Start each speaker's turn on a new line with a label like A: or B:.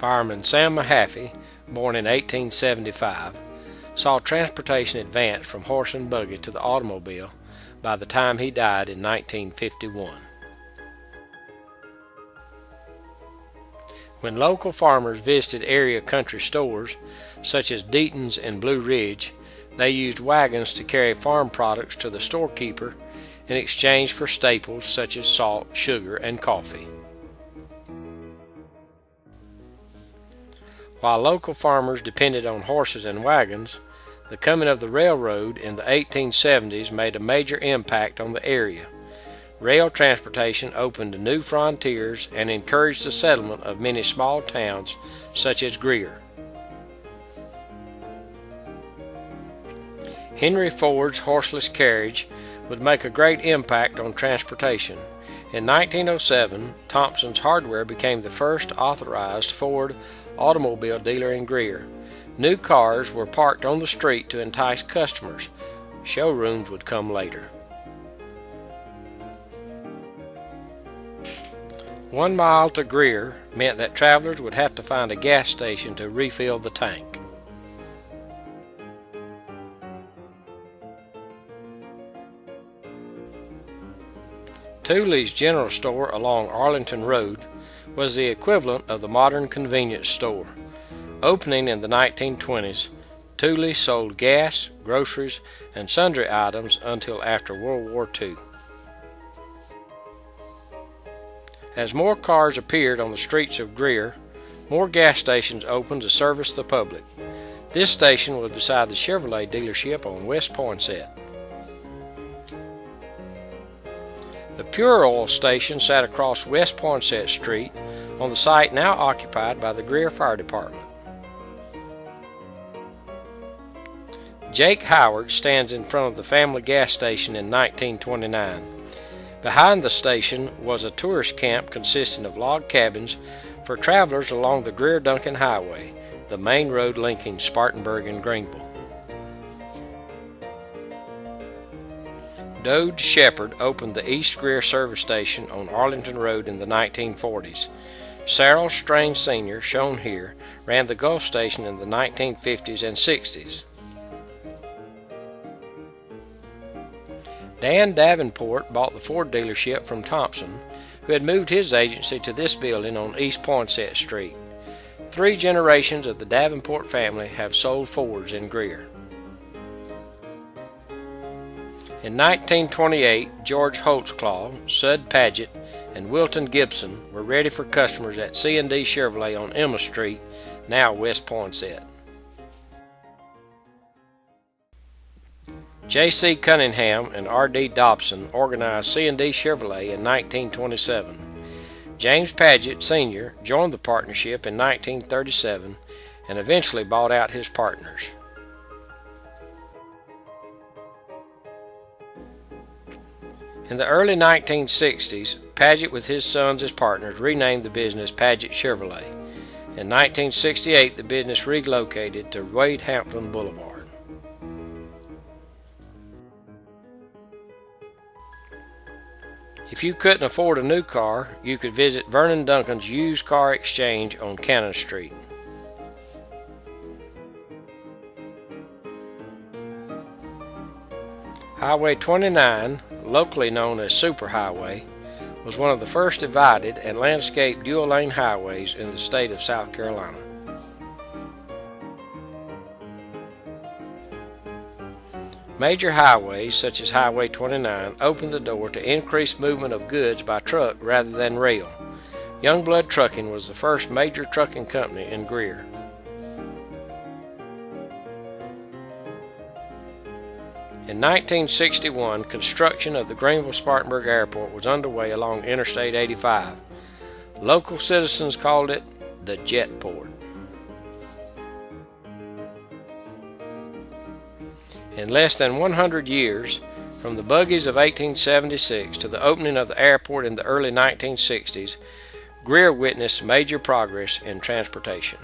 A: Fireman Sam Mahaffey, born in 1875, saw transportation advance from horse and buggy to the automobile by the time he died in 1951. When local farmers visited area country stores, such as Deaton's and Blue Ridge, they used wagons to carry farm products to the storekeeper in exchange for staples such as salt, sugar, and coffee. While local farmers depended on horses and wagons, the coming of the railroad in the 1870s made a major impact on the area. Rail transportation opened new frontiers and encouraged the settlement of many small towns such as Greer. Henry Ford's horseless carriage would make a great impact on transportation. In 1907, Thompson's Hardware became the first authorized Ford automobile dealer in Greer. New cars were parked on the street to entice customers. Showrooms would come later. 1 mile to Greer meant that travelers would have to find a gas station to refill the tank. Tooley's General Store along Arlington Road was the equivalent of the modern convenience store. Opening in the 1920s, Tooley sold gas, groceries, and sundry items until after World War II. As more cars appeared on the streets of Greer, more gas stations opened to service the public. This station was beside the Chevrolet dealership on West Poinsett. The Pure Oil station sat across West Poinsett Street on the site now occupied by the Greer Fire Department. Jake Howard stands in front of the family gas station in 1929. Behind the station was a tourist camp consisting of log cabins for travelers along the Greer-Duncan Highway, the main road linking Spartanburg and Greenville. Dode Shepard opened the East Greer service station on Arlington Road in the 1940s. Cyril Strain Sr., shown here, ran the Gulf Station in the 1950s and 60s. Dan Davenport bought the Ford dealership from Thompson, who had moved his agency to this building on East Poinsett Street. 3 generations of the Davenport family have sold Fords in Greer. In 1928, George Holtzclaw, Sud Paget, and Wilton Gibson were ready for customers at C&D Chevrolet on Emma Street, now West Poinsett. J.C. Cunningham and R.D. Dobson organized C&D Chevrolet in 1927. James Paget, Sr. joined the partnership in 1937 and eventually bought out his partners. In the early 1960s, Paget with his sons as partners renamed the business Paget Chevrolet. In 1968, the business relocated to Wade Hampton Boulevard. If you couldn't afford a new car, you could visit Vernon Duncan's used car exchange on Cannon Street. Highway 29, locally known as Superhighway, was one of the first divided and landscaped dual-lane highways in the state of South Carolina. Major highways, such as Highway 29, opened the door to increased movement of goods by truck rather than rail. Youngblood Trucking was the first major trucking company in Greer. In 1961, construction of the Greenville-Spartanburg Airport was underway along Interstate 85. Local citizens called it the Jetport. In less than 100 years, from the buggies of 1876 to the opening of the airport in the early 1960s, Greer witnessed major progress in transportation.